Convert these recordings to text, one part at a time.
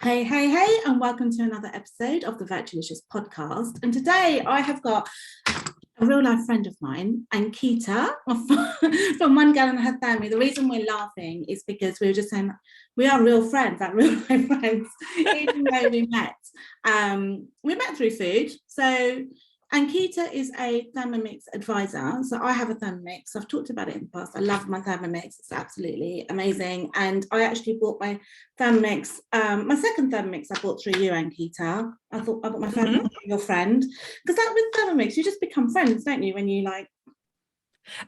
Hey, and welcome to another episode of the Virtualicious podcast. And today I have got a real life friend of mine, Ankita, from One Girl and Her Thermie. The reason we're laughing is because we were just saying we are real friends, like real life friends, even though we met through food. So Ankita is a Thermomix advisor. So I have a Thermomix. I've talked about it in the past. I love my Thermomix. It's absolutely amazing. And I actually bought my Thermomix, my second Thermomix I bought through you, Ankita. I bought my first one through your friend. Because that with Thermomix, you just become friends, don't you, when you like...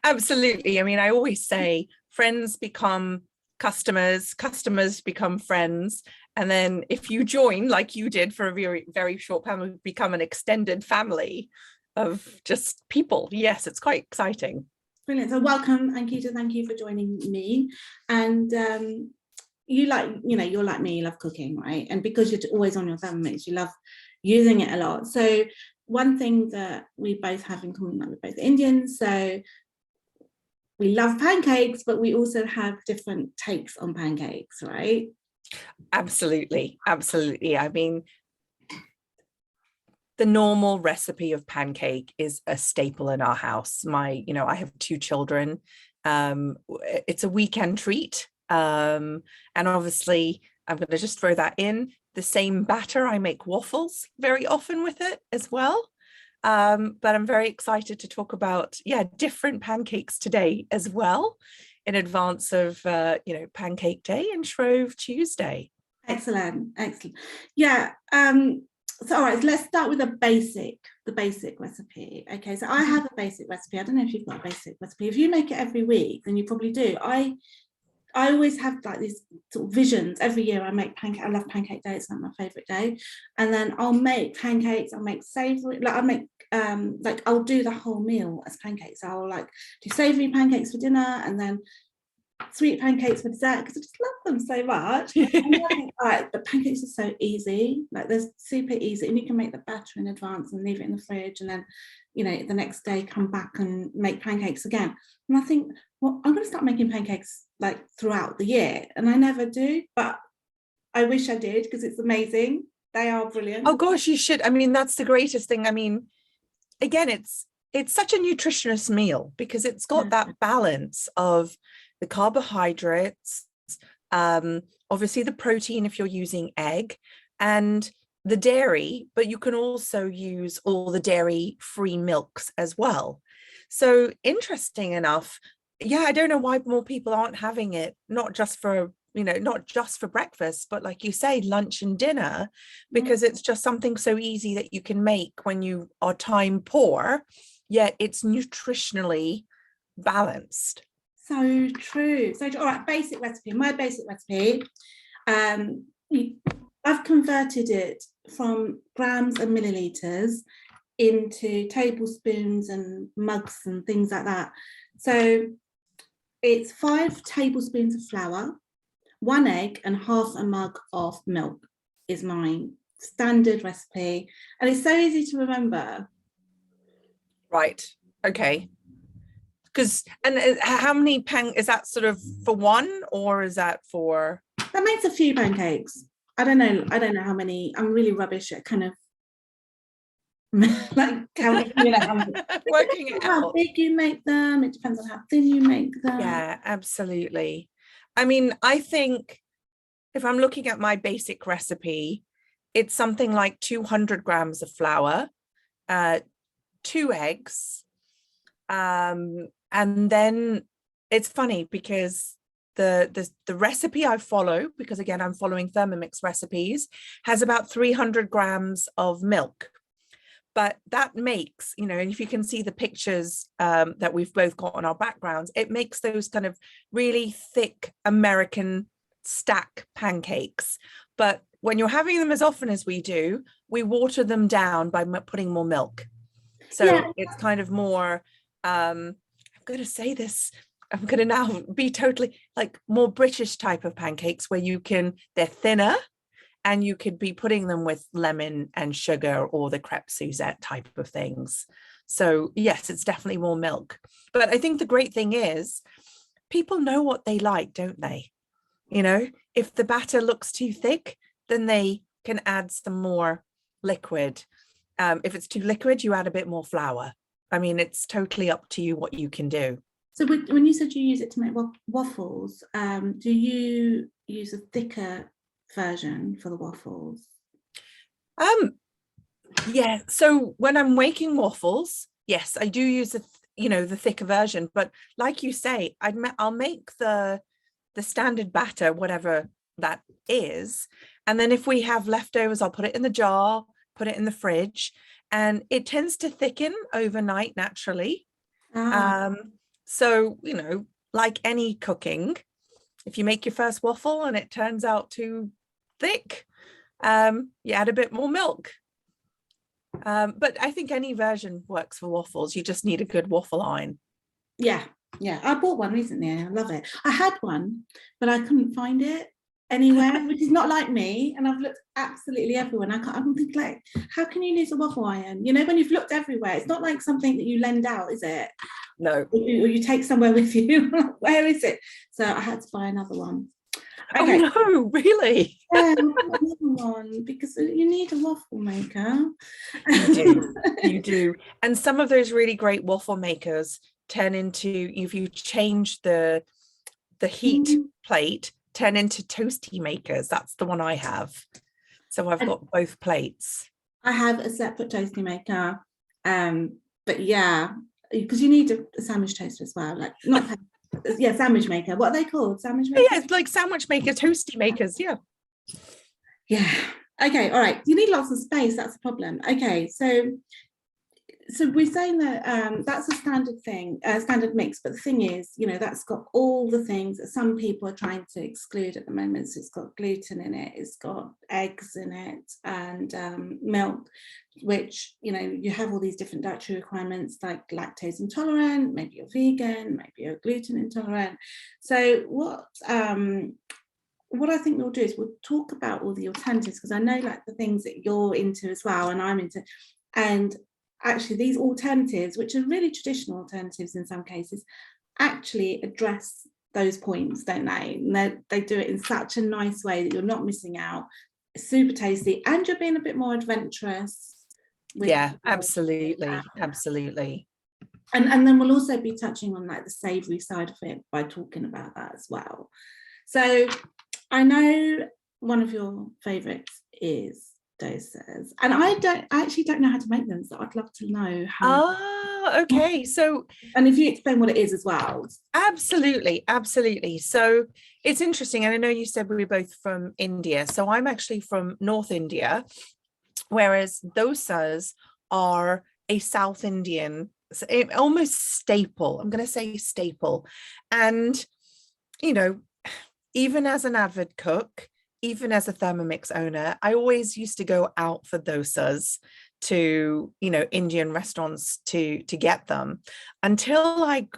Absolutely. I mean, I always say friends become customers, customers become friends. And then if you join, like you did for a very, very short time, we become an extended family of just people. Yes, it's quite exciting. Brilliant. So welcome, Ankita. Thank you for joining me. And you're like me, you love cooking, right? And because you're always on your Thermomix, you love using it a lot. So one thing that we both have in common, that we're both Indians, so we love pancakes, but we also have different takes on pancakes, right? Absolutely. Absolutely. I mean, the normal recipe of pancake is a staple in our house. I have two children. It's a weekend treat. And obviously, I'm going to just throw that in. The same batter, I make waffles very often with it as well. But I'm very excited to talk about, different pancakes today as well, in advance of, Pancake Day and Shrove Tuesday. Excellent. Yeah. So all right, let's start with the basic recipe. Okay, so I have a basic recipe. I don't know if you've got a basic recipe. If you make it every week, then you probably do. I always have like these sort of visions. Every year I make pancake. I love Pancake Day. It's like my favorite day. And then I'll make pancakes. I'll make savoury. Like I make I'll do the whole meal as pancakes. I'll like do savoury pancakes for dinner, and then sweet pancakes for dessert, because I just love them so much. And I think, but pancakes are so easy. Like they're super easy, and you can make the batter in advance and leave it in the fridge, and then the next day come back and make pancakes again. And I think, well, I'm going to start making pancakes like throughout the year, and I never do, but I wish I did, because it's amazing. They are brilliant. Oh gosh, you should. I mean, that's the greatest thing. I mean, again, it's such a nutritious meal because it's got that balance of the carbohydrates, obviously the protein if you're using egg, and the dairy, but you can also use all the dairy-free milks as well. So interesting enough, I don't know why more people aren't having it, not just for breakfast, but like you say, lunch and dinner, because it's just something so easy that you can make when you are time poor, yet it's nutritionally balanced. So true. All right, basic recipe. My basic recipe, I've converted it from grams and milliliters into tablespoons and mugs and things like that. So it's 5 tablespoons of flour, 1 egg, and half a mug of milk is my standard recipe. And it's so easy to remember. Right. Okay. And how many is that sort of for one, or is that for? That makes a few pancakes. I don't know how many. I'm really rubbish at kind of like counting, working it out. How big you make them. It depends on how thin you make them. Yeah, absolutely. I mean, I think if I'm looking at my basic recipe, it's something like 200 grams of flour, 2 eggs, and then it's funny because the recipe I follow, because again, I'm following Thermomix recipes, has about 300 grams of milk. But that makes, and if you can see the pictures that we've both got on our backgrounds, it makes those kind of really thick American stack pancakes. But when you're having them as often as we do, we water them down by putting more milk. So it's kind of more, I'm going to say this, I'm going to now be totally like more British type of pancakes where they're thinner, and you could be putting them with lemon and sugar or the crepe Suzette type of things. So yes, it's definitely more milk. But I think the great thing is people know what they like, don't they? If the batter looks too thick, then they can add some more liquid. If it's too liquid, you add a bit more flour. I mean, it's totally up to you what you can do. So when you said you use it to make waffles, do you use a thicker version for the waffles? Yeah, so when I'm making waffles, yes, I do use the thicker version, but like you say, I'll make the standard batter, whatever that is, and then if we have leftovers, I'll put it in the jar, put it in the fridge, and it tends to thicken overnight naturally. So like any cooking, if you make your first waffle and it turns out too thick, you add a bit more milk. But I think any version works for waffles. You just need a good waffle iron. Yeah, I bought one recently and I love it. I had one, but I couldn't find it anywhere, which is not like me. And I've looked absolutely everywhere. And I'm thinking, like, how can you lose a waffle iron? When you've looked everywhere, it's not like something that you lend out, is it? No. Or you take somewhere with you. Where is it? So I had to buy another one. Okay. Oh no, really? Yeah, another one, because you need a waffle maker. You do. And some of those really great waffle makers turn into, if you change the heat plate, turn into toasty makers. That's the one I have. So I've got both plates. I have a separate toasty maker. But yeah, because you need a sandwich toaster as well. Like not sandwich maker. What are they called? Sandwich makers? Yeah, it's like sandwich maker, toasty makers. Yeah. Yeah. Okay. All right. You need lots of space. That's the problem. Okay. So we're saying that that's a standard thing, standard mix. But the thing is, that's got all the things that some people are trying to exclude at the moment. So it's got gluten in it, it's got eggs in it, and milk, which, you have all these different dietary requirements like lactose intolerant, maybe you're vegan, maybe you're gluten intolerant. So what I think we'll do is we'll talk about all the alternatives, because I know like the things that you're into as well and I'm into, and actually these alternatives, which are really traditional alternatives in some cases, actually address those points, don't they? And they do it in such a nice way that you're not missing out. It's super tasty and you're being a bit more adventurous. Yeah, absolutely. And then we'll also be touching on like the savoury side of it by talking about that as well. So I know one of your favourites is dosas, and I actually don't know how to make them, so I'd love to know how. Okay. So, and if you explain what it is as well. Absolutely. So it's interesting, and I know you said we were both from India, so I'm actually from North India, whereas dosas are a South Indian, almost staple. I'm going to say staple. And even as an avid cook, even as a Thermomix owner, I always used to go out for dosas to, Indian restaurants to get them, until I,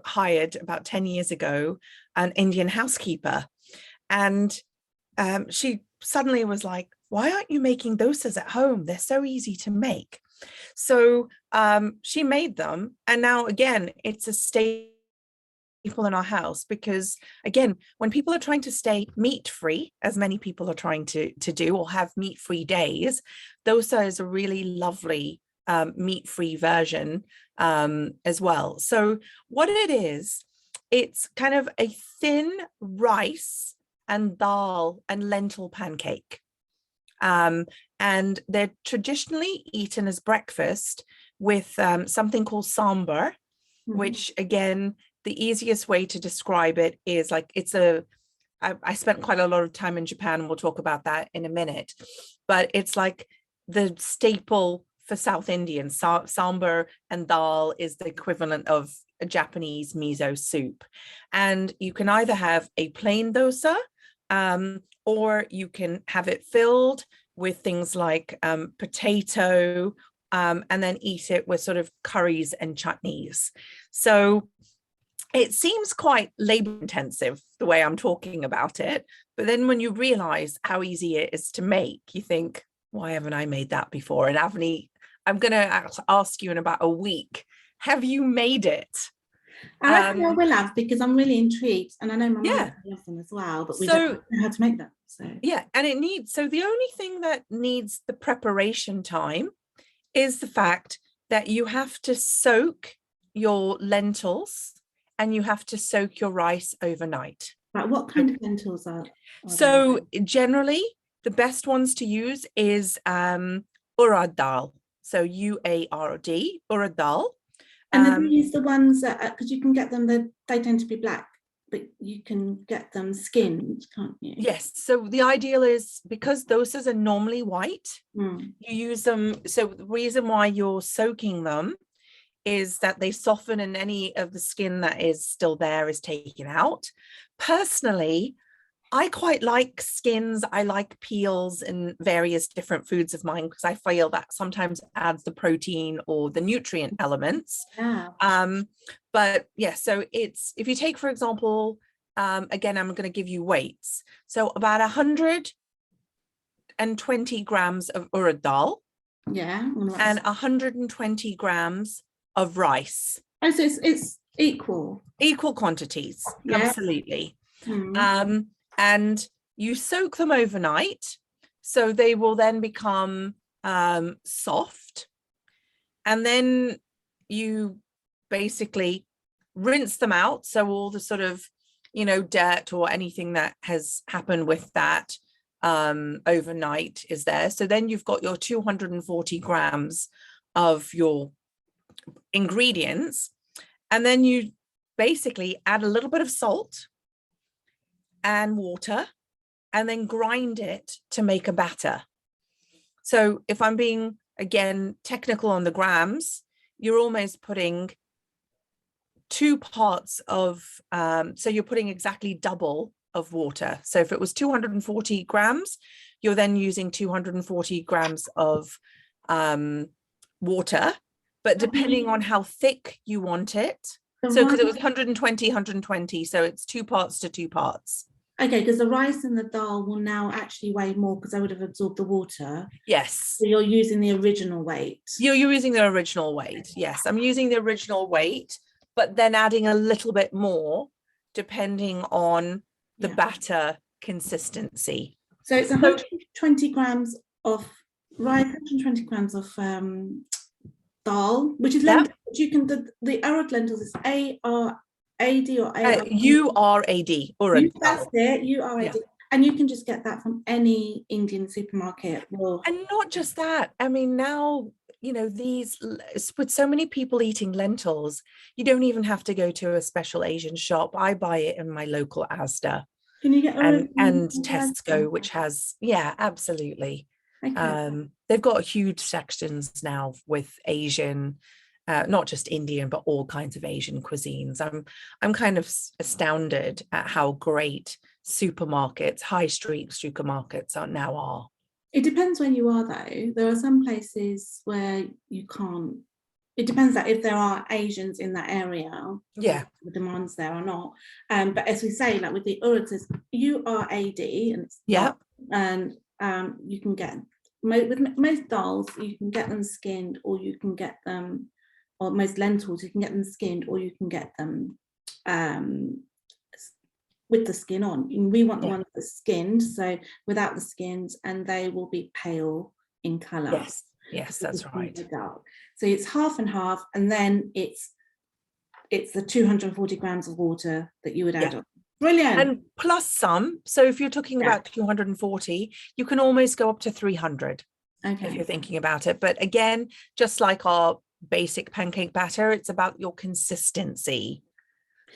hired about 10 years ago an Indian housekeeper. And she suddenly was like, why aren't you making dosas at home? They're so easy to make. So she made them. And now, again, it's a staple in our house, because again, when people are trying to stay meat-free, as many people are trying to do, or have meat-free days, dosa is a really lovely meat-free version as well. So what it is, it's kind of a thin rice and dal and lentil pancake, and they're traditionally eaten as breakfast with something called sambar, which again, the easiest way to describe it is like, I spent quite a lot of time in Japan, and we'll talk about that in a minute, but it's like the staple for South Indians. Sambar and dal is the equivalent of a Japanese miso soup. And you can either have a plain dosa, or you can have it filled with things like potato, and then eat it with sort of curries and chutneys. So it seems quite labor intensive the way I'm talking about it, but then when you realize how easy it is to make, you think, why haven't I made that before? And Avni, I'm going to ask you in about a week, have you made it? I reckon I will have, because I'm really intrigued, and I know my mum Yeah. loves them as well, but we So don't know how to make them. So yeah, and it needs, so the only thing that needs the preparation time is the fact that you have to soak your lentils and you have to soak your rice overnight. right, what kind of lentils are So there? generally, the best ones to use is urad dal. So UARD, urad dal. And then we use the ones that, because you can get them, they tend to be black, but you can get them skinned, can't you? Yes. So the ideal is, because dosas are normally white, Mm. you use them. So the reason why you're soaking them is that they soften and any of the skin that is still there is taken out. Personally, I quite like skins. I like peels in various different foods of mine, because I feel that sometimes adds the protein or the nutrient elements. Yeah. But yeah, so it's, if you take, for example, again, I'm going to give you weights. So about 120 grams of urad dal. Yeah. And 120 grams of rice. Oh, so it's equal. Equal quantities, Yeah. absolutely. Mm. And you soak them overnight, so they will then become soft. And then you basically rinse them out. So all the sort of, dirt or anything that has happened with that overnight is there. So then you've got your 240 grams of your ingredients. And then you basically add a little bit of salt and water, and then grind it to make a batter. So if I'm being, again, technical on the grams, you're almost putting 2 parts of, so you're putting exactly double of water. So if it was 240 grams, you're then using 240 grams of water, but depending on how thick you want it. So because it was 120, so it's 2 parts to 2 parts. Okay, because the rice and the dal will now actually weigh more, because I would have absorbed the water. Yes. So you're using the original weight. You're using the original weight. Yes, I'm using the original weight, but then adding a little bit more depending on the batter consistency. So it's 120 grams of rice, 120 grams of dal, which is lentils. You can, the urad lentils is ARAD or ARAD? URAD, urad dal. That's it, URAD. Yeah. And you can just get that from any Indian supermarket. And not just that, I mean, now, these, with so many people eating lentils, you don't even have to go to a special Asian shop. I buy it in my local Asda. Can you get and Tesco, which has, yeah, absolutely. Okay. They've got huge sections now with Asian, not just Indian, but all kinds of Asian cuisines. I'm kind of astounded at how great supermarkets, high street supermarkets are. It depends when you are, though. There are some places where you can't. It depends that if there are Asians in that area, yeah, the demands there or not. But as we say, like with the urad, it's URAD, and it's and you can get with most dals, you can get them skinned, or you can get them, or most lentils, you can get them skinned, or you can get them with the skin on. We want the ones that's skinned, so without the skins, and they will be pale in color. Yes, that's right. Dark. So it's half and half, and then it's the 240 grams of water that you would add on. Brilliant. And plus some. So if you're talking about 240, you can almost go up to 300 if you're thinking about it. But again, just like our basic pancake batter, it's about your consistency.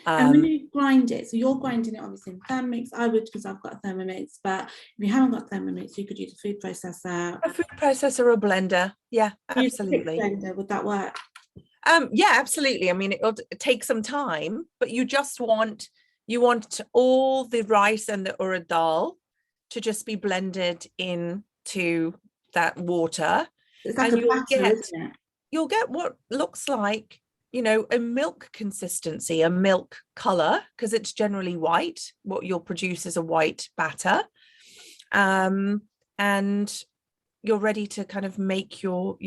And when you grind it, so you're grinding it obviously in Thermie. I would, because I've got a Thermie, but if you haven't got Thermie, you could use a food processor. A food processor or a blender. Yeah, absolutely. Blender, would that work? Yeah, absolutely. I mean, it'll take some time, but you want all the rice and the urad dal to just be blended into that water. It's like a batter, isn't it? You'll get what looks like, a milk consistency, a milk color, because it's generally white. What you'll produce is a white batter. And you're ready to kind of make your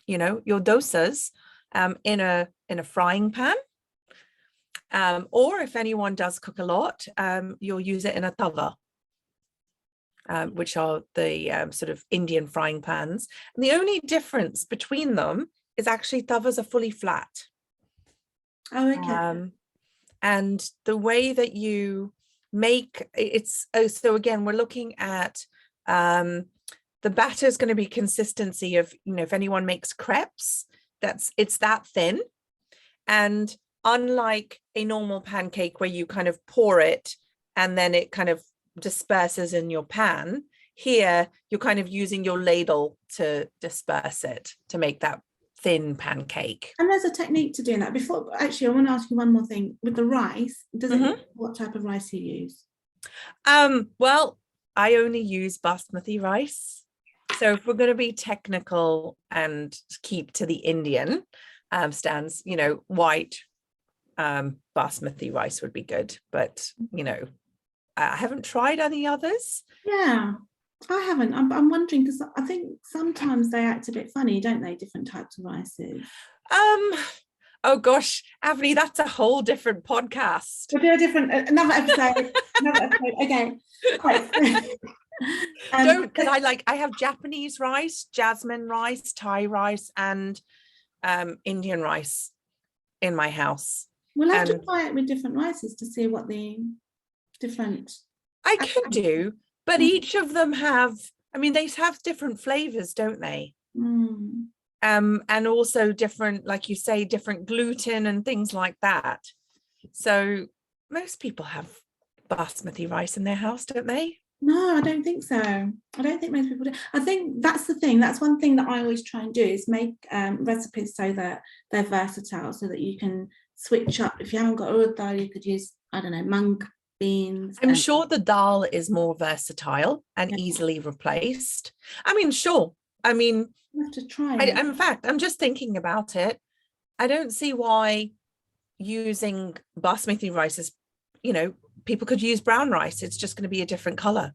dosas in a frying pan. Or if anyone does cook a lot, you'll use it in a tawa, which are the sort of Indian frying pans. And the only difference between them is actually tawas are fully flat. Oh, okay. And the way that you make it's, so again, we're looking at the batter is going to be consistency of, if anyone makes crepes, it's that thin. And unlike a normal pancake where you kind of pour it and then it kind of disperses in your pan, here you're kind of using your ladle to disperse it to make that thin pancake. And there's a technique to doing that. Before, actually, I want to ask you one more thing. With the rice, does it matter what type of rice you use? Well, I only use basmati rice. So if we're going to be technical and keep to the Indian stands, white basmati rice would be good. But, I haven't tried any others. Yeah, I haven't. I'm wondering, because I think sometimes they act a bit funny, don't they? Different types of rices. Oh gosh, Avni, that's a whole different podcast. We'll do another episode. Okay. Right. Don't, because I have Japanese rice, jasmine rice, Thai rice, and Indian rice in my house. We'll have to try it with different rices to see what the different. I could do, but each of them they have different flavors, don't they? And also different, like you say, different gluten and things like that. So most people have basmati rice in their house, don't they? No, I don't think so. I don't think most people do. I think that's the thing. That's one thing that I always try and do, is make recipes so that they're versatile, so that you can switch up. If you haven't got urad dal, you could use, I don't know, mung beans. I'm sure the dal is more versatile and easily replaced. Sure. You have to try it. In fact, I'm just thinking about it. I don't see why using basmati rice is, people could use brown rice. It's just going to be a different color.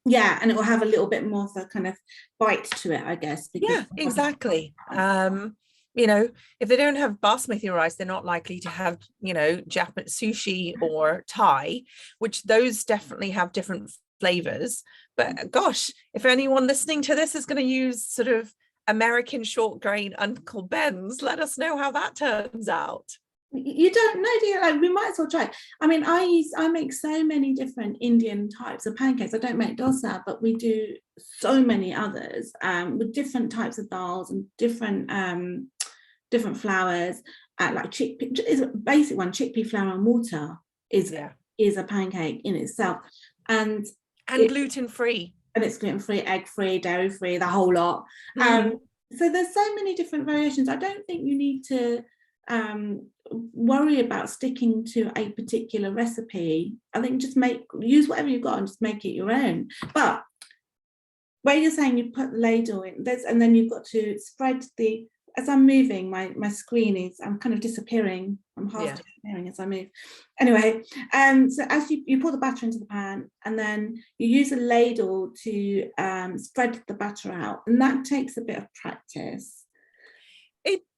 Yeah, and it will have a little bit more of a kind of bite to it, I guess. Yeah, exactly. If they don't have basmati rice, they're not likely to have, Japanese sushi or Thai, which those definitely have different flavors. But gosh, if anyone listening to this is going to use sort of American short grain Uncle Ben's, let us know how that turns out. You don't know, do you? Like, we might as well try. I make so many different Indian types of pancakes. I don't make dosa, but we do so many others with different types of dals and different flours. Like chickpea is a basic one. Chickpea flour and water is a pancake in itself, and gluten free. And it's gluten free, egg free, dairy free, the whole lot. So there's so many different variations. I don't think you need to worry about sticking to a particular recipe. I think just use whatever you've got and just make it your own. But where you're saying you put the ladle in, and then you've got to spread the. As I'm moving, my screen I'm kind of disappearing. I'm half disappearing as I move. Anyway, so as you pour the batter into the pan, and then you use a ladle to spread the batter out, and that takes a bit of practice.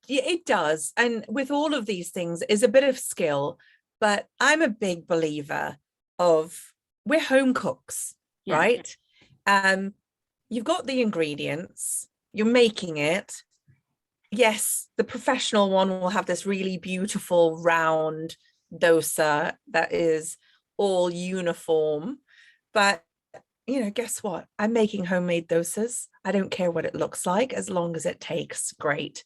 It does, and with all of these things is a bit of skill. But I'm a big believer of, we're home cooks, right? You've got the ingredients, you're making it. Yes, the professional one will have this really beautiful round dosa that is all uniform. But, guess what? I'm making homemade dosas. I don't care what it looks like, as long as it tastes great.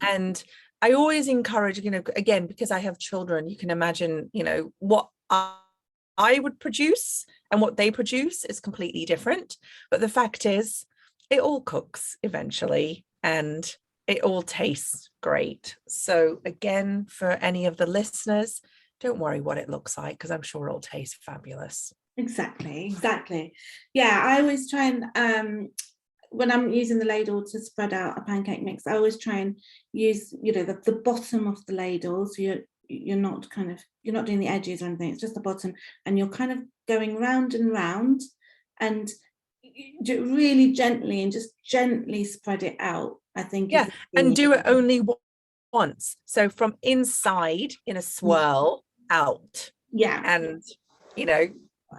And I always encourage, again, because I have children, you can imagine, what I would produce and what they produce is completely different. But the fact is, it all cooks eventually, and it all tastes great. So again, for any of the listeners, don't worry what it looks like, because I'm sure it'll taste fabulous. Exactly. Yeah, I always try and when I'm using the ladle to spread out a pancake mix, I always try and use the bottom of the ladle, so you're not doing the edges or anything. It's just the bottom, and you're kind of going round and round, and do it really gently, and just gently spread it out, I think. And do it only once. So from inside in a swirl, out. Yeah. And, you know,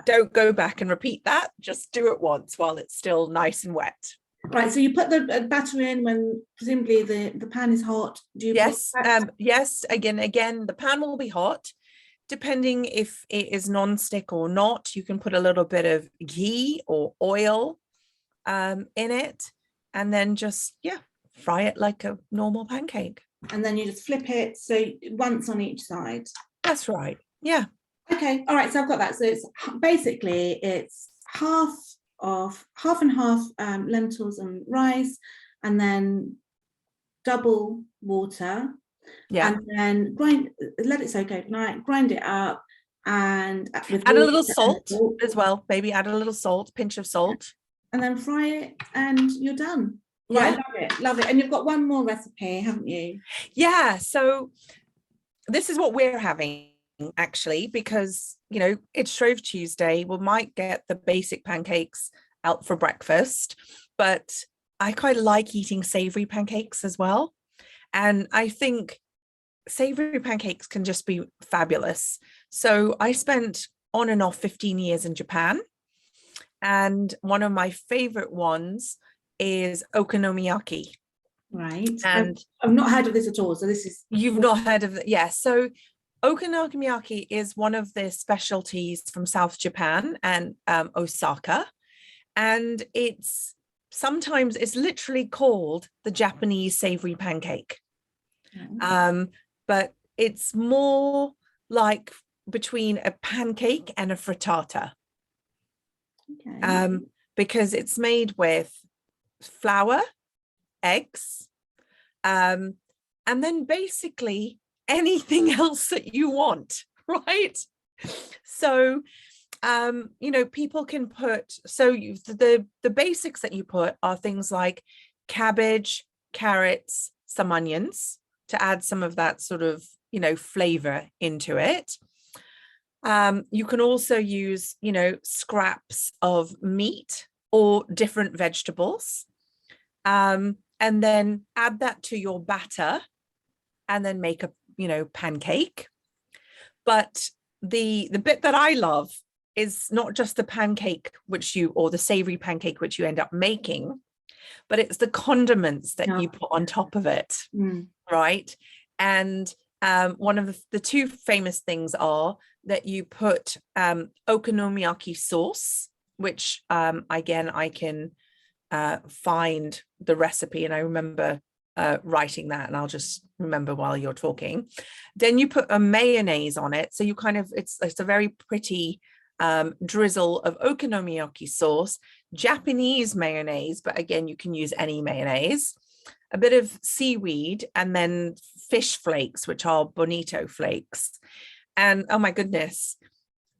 don't go back and repeat that. Just do it once while it's still nice and wet. Right, so you put the batter in when presumably the pan is hot. Do you Yes, put yes, again, the pan will be hot. Depending if it is non-stick or not, you can put a little bit of ghee or oil in it, and then just, yeah, fry it like a normal pancake. and then you just flip it, so once on each side? That's right, yeah. Okay, all right, so I've got that. So it's basically it's half and half lentils and rice, and then double water, Yeah, and then let it soak overnight, grind it up, and with add a water little and salt salt, as well. Maybe add a little salt, pinch of salt. and then fry it, and you're done. Yeah. Right, love it. And you've got one more recipe, haven't you? Yeah, so this is what we're having actually, because, you know, it's Shrove Tuesday. We might get the basic pancakes out for breakfast, but I quite like eating savory pancakes as well. And I think savory pancakes can just be fabulous. So I spent on and off 15 years in Japan. And one of my favorite ones is okonomiyaki. Right. And I've not heard of this at all. So this is... You've not heard of it? Yeah. So okonomiyaki is one of the specialties from South Japan and Osaka. And sometimes it's literally called the Japanese savory pancake. But it's more like between a pancake and a frittata. Okay. Because it's made with flour, eggs, and then basically anything else that you want, right? So, you know, people can put, the basics that you put are things like cabbage, carrots, some onions to add some of that sort of, you know, flavor into it. You can also use, you know, scraps of meat or different vegetables, and then add that to your batter and then make a, you know, pancake. But the bit that I love is not just the pancake or the savory pancake which you end up making, but it's the condiments that you put on top of it, right? And one of the two famous things are that you put okonomiyaki sauce, which again, I can find the recipe, and I remember writing that, and I'll just remember while you're talking. Then you put a mayonnaise on it, so you kind of, it's a very pretty drizzle of okonomiyaki sauce, Japanese mayonnaise, but again, you can use any mayonnaise, a bit of seaweed, and then fish flakes, which are bonito flakes. And oh my goodness,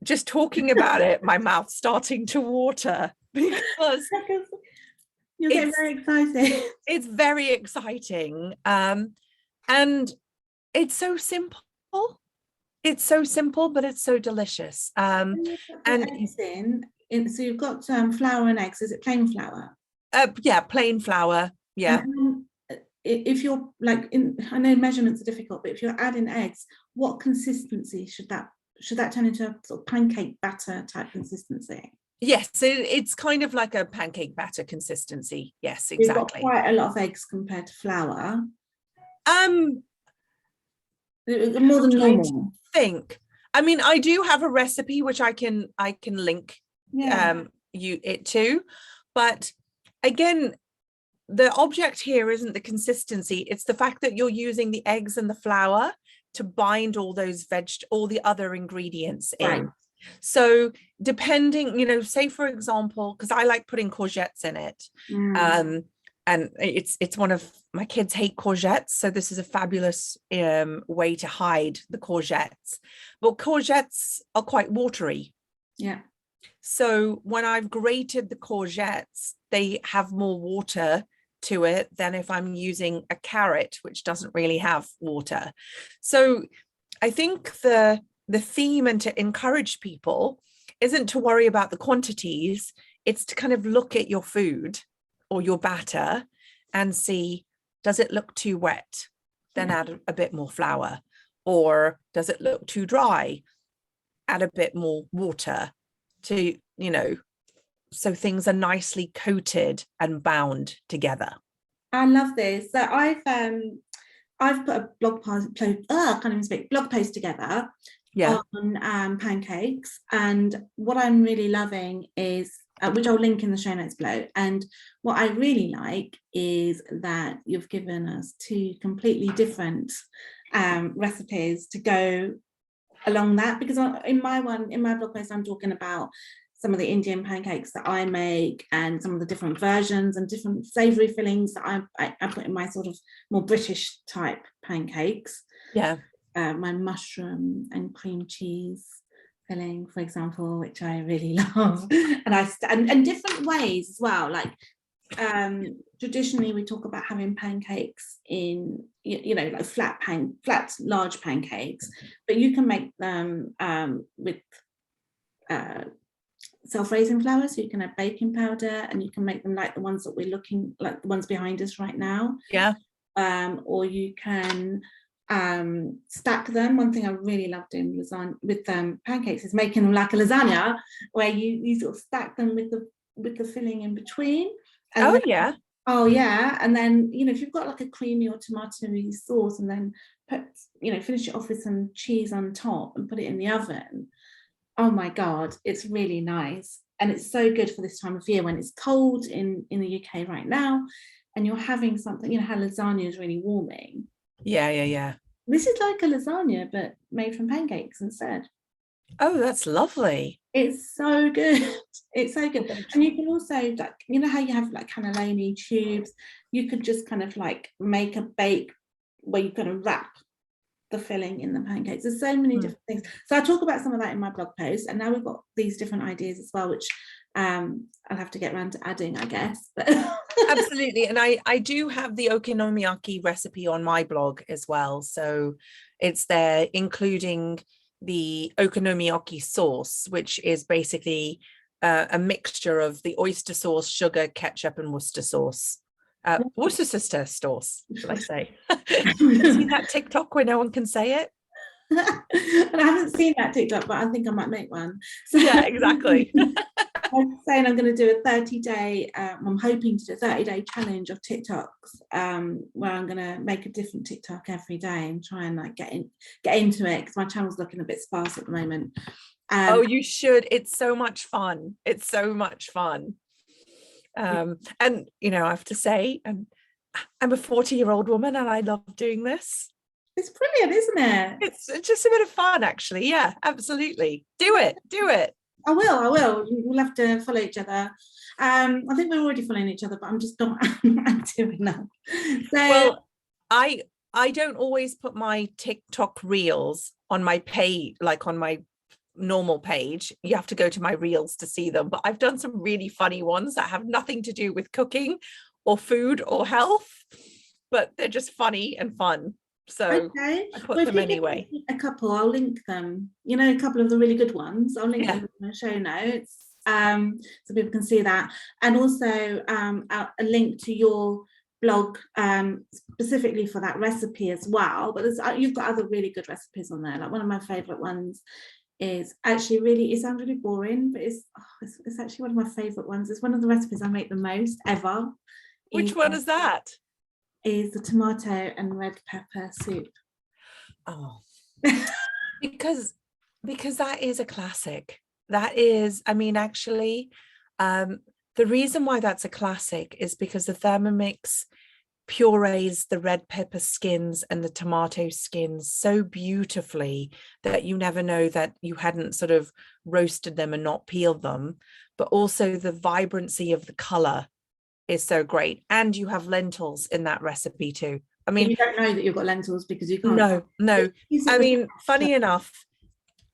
just talking about it, my mouth's starting to water because you're getting very excited. It's very exciting. And it's so simple. It's so simple, but it's so delicious. And eggs so you've got flour and eggs. Is it plain flour? Yeah, plain flour. Yeah. And if you're like, I know measurements are difficult, but if you're adding eggs, what consistency should that turn into a sort of pancake batter type consistency? Yes, it's kind of like a pancake batter consistency. Yes, exactly. You've got quite a lot of eggs compared to flour. More than normal. I mean, I do have a recipe which I can link it to, but again, the object here isn't the consistency, it's the fact that you're using the eggs and the flour to bind all those all the other ingredients in. Right. So depending, you know, say for example, because I like putting courgettes in it, and it's one of my kids hate courgettes, so this is a fabulous way to hide the courgettes. Well, courgettes are quite watery. Yeah. So when I've grated the courgettes, they have more water to it than if I'm using a carrot, which doesn't really have water. So I think the theme, and to encourage people, isn't to worry about the quantities, it's to kind of look at your food or your batter and see, does it look too wet? Then add a bit more flour. or does it look too dry? Add a bit more water to, you know, so things are nicely coated and bound together. I love this. So I've put a blog post, I can't even speak, blog post together on pancakes, and what I'm really loving is which I'll link in the show notes below, and what I really like is that you've given us two completely different recipes to go along that, because in my blog post I'm talking about some of the Indian pancakes that I make and some of the different versions and different savoury fillings that I put in my sort of more British type pancakes. My mushroom and cream cheese filling, for example, which I really love, and different ways as well. Like traditionally we talk about having pancakes in, you know, like flat large pancakes, but you can make them with self-raising flour, so you can have baking powder, and you can make them like the ones that we're looking, like the ones behind us right now. Or you can stack them. One thing I really love doing with pancakes is making them like a lasagna, where you sort of stack them with the filling in between. And and then, you know, if you've got like a creamy or tomatoey sauce, and then finish it off with some cheese on top and put it in the oven. Oh my God, it's really nice. And it's so good for this time of year when it's cold in the UK right now, and you're having something, you know how lasagna is really warming. This is like a lasagna, but made from pancakes instead. Oh, that's lovely. It's so good. It's so good. And you can also, like, you know how you have like cannellini tubes, you could just kind of like make a bake where you kind of wrap the filling in the pancakes. There's so many different things. So I talk about some of that in my blog post, and now we've got these different ideas as well, which I'll have to get around to adding, I guess. But absolutely. And I do have the okonomiyaki recipe on my blog as well, so it's there, including the okonomiyaki sauce, which is basically a mixture of the oyster sauce, sugar, ketchup, and Worcester sauce. Worcestershire sauce, shall I say? See that TikTok where no one can say it? And I haven't seen that TikTok, but I think I might make one. So, yeah, exactly. I'm saying I'm going to do a 30-day, I'm hoping to do a 30-day challenge of TikToks, where I'm going to make a different TikTok every day and try and like get into it, because my channel's looking a bit sparse at the moment. Oh, you should. It's so much fun. It's so much fun. And you know, I have to say, I'm a 40-year-old woman and I love doing this. It's brilliant, isn't it? It's just a bit of fun, actually. Yeah, absolutely. Do it. I will. We'll have to follow each other. I think we're already following each other, but I'm just not active enough. So, well, I don't always put my TikTok reels on my page, like on my normal page. You have to go to my reels to see them, but I've done some really funny ones that have nothing to do with cooking or food or health, but they're just funny and fun. So I put them anyway. A couple, I'll link them. You know, a couple of the really good ones, I'll link them in the show notes, so people can see that. And also a link to your blog specifically for that recipe as well. But you've got other really good recipes on there. Like one of my favorite ones is actually really, it sounds really boring, but it's actually one of my favorite ones. It's one of the recipes I make the most ever. Which one is that? Is the tomato and red pepper soup. Oh, because that is a classic. That is, I mean, actually, the reason why that's a classic is because the Thermomix purees the red pepper skins and the tomato skins so beautifully that you never know that you hadn't sort of roasted them and not peeled them. But also the vibrancy of the color is so great. And you have lentils in that recipe too. I mean, you don't know that you've got lentils because you can't. No. I mean, funny enough,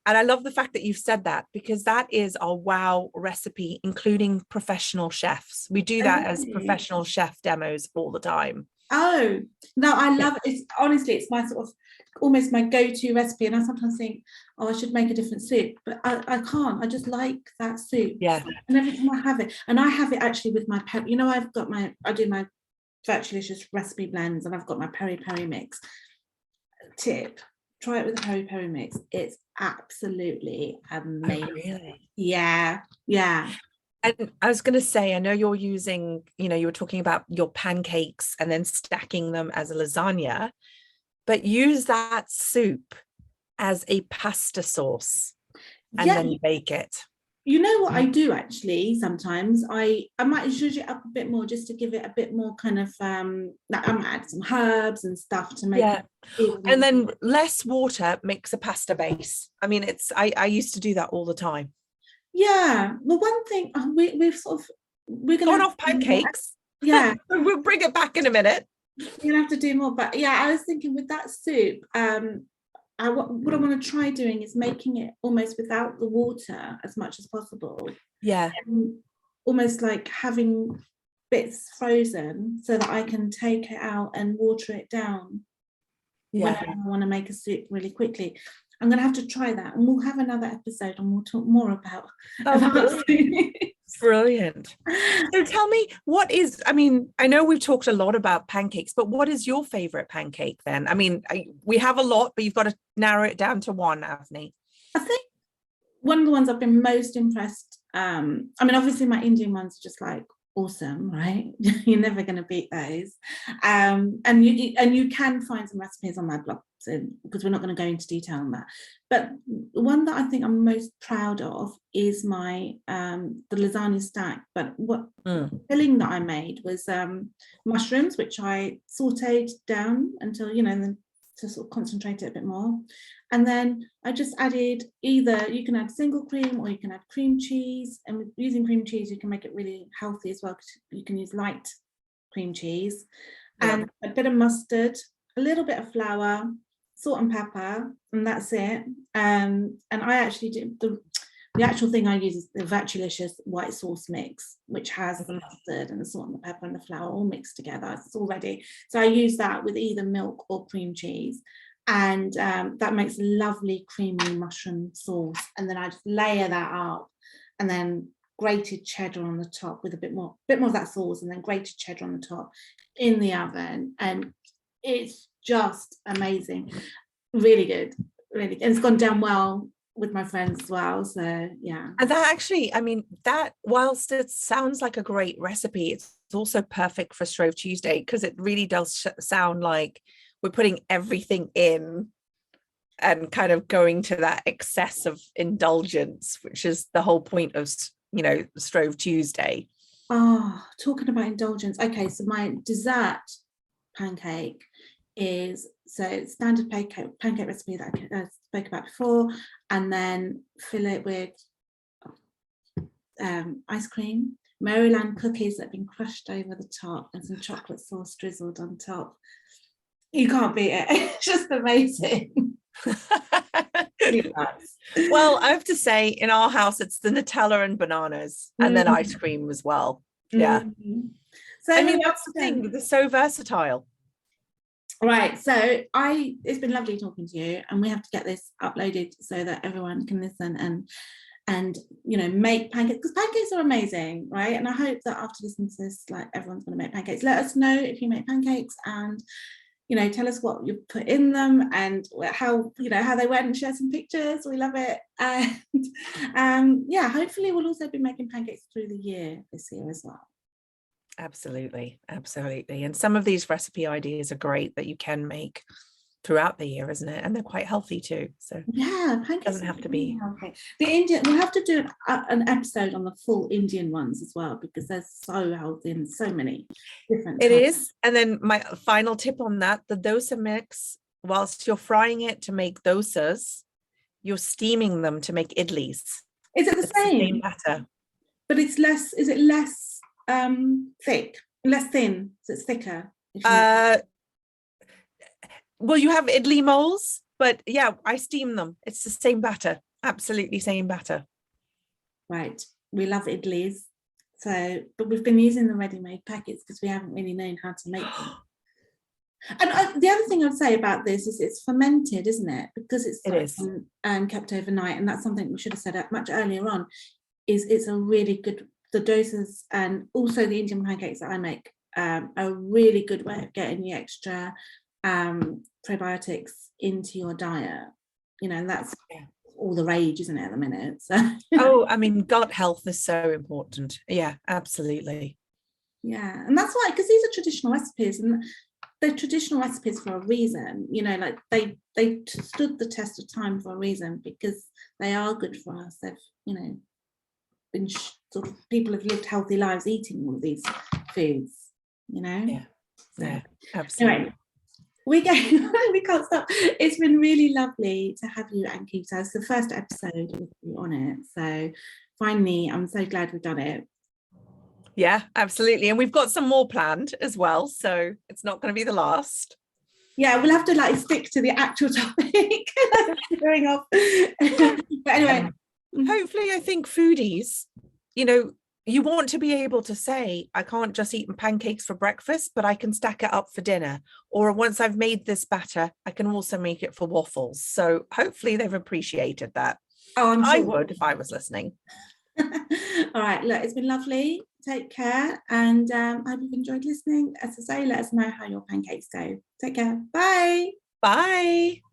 and I love the fact that you've said that, because that is our wow recipe, including professional chefs. We do that as professional chef demos all the time. Oh, no, I love it. It's honestly, it's my sort of almost my go-to recipe. And I sometimes think, oh, I should make a different soup, but I can't. I just like that soup. Yeah. And every time I have it, and I have it actually with my you know, I do my Virtualicious recipe blends, and I've got my peri peri mix. Tip, try it with the peri-peri mix. It's absolutely amazing. Oh, really? Yeah. And I was going to say, I know you're using, you were talking about your pancakes and then stacking them as a lasagna, but use that soup as a pasta sauce and then bake it. You know what I do actually sometimes? I might zhuzh it up a bit more just to give it a bit more kind of like I might add some herbs and stuff to make it and then less water makes a pasta base. I mean, I used to do that all the time. Yeah. Well, one thing we're going off pancakes. Yeah. We'll bring it back in a minute. We're gonna have to do more, but yeah, I was thinking with that soup, what I want to try doing is making it almost without the water as much as possible. Yeah. Almost like having bits frozen so that I can take it out and water it down whenever I want to make a soup really quickly. I'm going to have to try that, and we'll have another episode and we'll talk more about brilliant. So tell me, I know we've talked a lot about pancakes, but what is your favorite pancake then? I mean, we have a lot, but you've got to narrow it down to one, Avni. I think one of the ones I've been most impressed, I mean, obviously my Indian ones are just like awesome, right? You're never going to beat those. And you can find some recipes on my blog, because we're not going to go into detail on that. But the one that I think I'm most proud of is my the lasagna stack. But what filling that I made was mushrooms, which I sauteed down until, and then to sort of concentrate it a bit more. And then I just added either, you can add single cream or you can add cream cheese. And with using cream cheese, you can make it really healthy as well, because you can use light cream cheese and a bit of mustard, a little bit of flour, salt and pepper, and that's it. And I actually do the actual thing I use is the Virtulicious white sauce mix, which has the mustard and the salt and the pepper and the flour all mixed together. It's all ready. So I use that with either milk or cream cheese. And that makes a lovely creamy mushroom sauce. And then I just layer that up, and then grated cheddar on the top with a bit more of that sauce, and then grated cheddar on the top in the oven. And it's just amazing. Really good. Really good. And it's gone down well with my friends as well. So yeah. And that actually, I mean, that whilst it sounds like a great recipe, it's also perfect for Shrove Tuesday, because it really does sound like we're putting everything in and kind of going to that excess of indulgence, which is the whole point of, Shrove Tuesday. Oh, talking about indulgence. Okay, so my dessert pancake is standard pancake recipe that I spoke about before, and then fill it with ice cream, Maryland cookies that have been crushed over the top, and some chocolate sauce drizzled on top. You can't beat it. It's just amazing. Well, I have to say, in our house, it's the Nutella and bananas, and then ice cream as well. Yeah. So I mean, that's the thing. They're so versatile. Right. So it's been lovely talking to you, and we have to get this uploaded so that everyone can listen and make pancakes, because pancakes are amazing, right? And I hope that after listening to this, like, everyone's going to make pancakes. Let us know if you make pancakes, and tell us what you put in them and how they went, and share some pictures. We love it. And hopefully we'll also be making pancakes through the year this year as well. Absolutely. And some of these recipe ideas are great that you can make throughout the year, isn't it? And they're quite healthy too. So pancakes doesn't have to be healthy. The Indian, we'll have to do an episode on the full Indian ones as well, because they're so healthy and so many different types. Is. And then my final tip on that, the dosa mix, whilst you're frying it to make dosas, you're steaming them to make idlis. Is it the same batter? But it's less, is it less thick, less thin, so it's thicker? Well, you have idli molds, but yeah, I steam them. It's the same batter, absolutely same batter. Right, we love idlis. So, but we've been using the ready-made packets because we haven't really known how to make them. And the other thing I'd say about this is it's fermented, isn't it? Because it's kept overnight, and that's something we should have said much earlier on. It's a really good, the dosas and also the Indian pancakes that I make are a really good way of getting the extra probiotics into your diet, you know, and that's all the rage, isn't it, at the minute? So Oh, I mean, gut health is so important. Yeah, absolutely. yeah, and that's why, because these are traditional recipes, and they're traditional recipes for a reason, you know, like they stood the test of time for a reason, because they are good for us. They've, you know, been sort of, people have lived healthy lives eating all of these foods, you know. Yeah, so yeah, absolutely. Anyway, we can't stop. It's been really lovely to have you, Ankita. It's the first episode with you on it, so finally I'm so glad we've done it. Yeah, absolutely. And we've got some more planned as well, so it's not going to be the last. Yeah, we'll have to like stick to the actual topic. Going off. But anyway, hopefully, I think foodies, you know, you want to be able to say, I can't just eat pancakes for breakfast, but I can stack it up for dinner. Or once I've made this batter, I can also make it for waffles. So hopefully they've appreciated that. oh, I'm sure I would if I was listening. All right, look, it's been lovely. Take care, and I hope you've enjoyed listening. As I say, let us know how your pancakes go. Take care. Bye. Bye.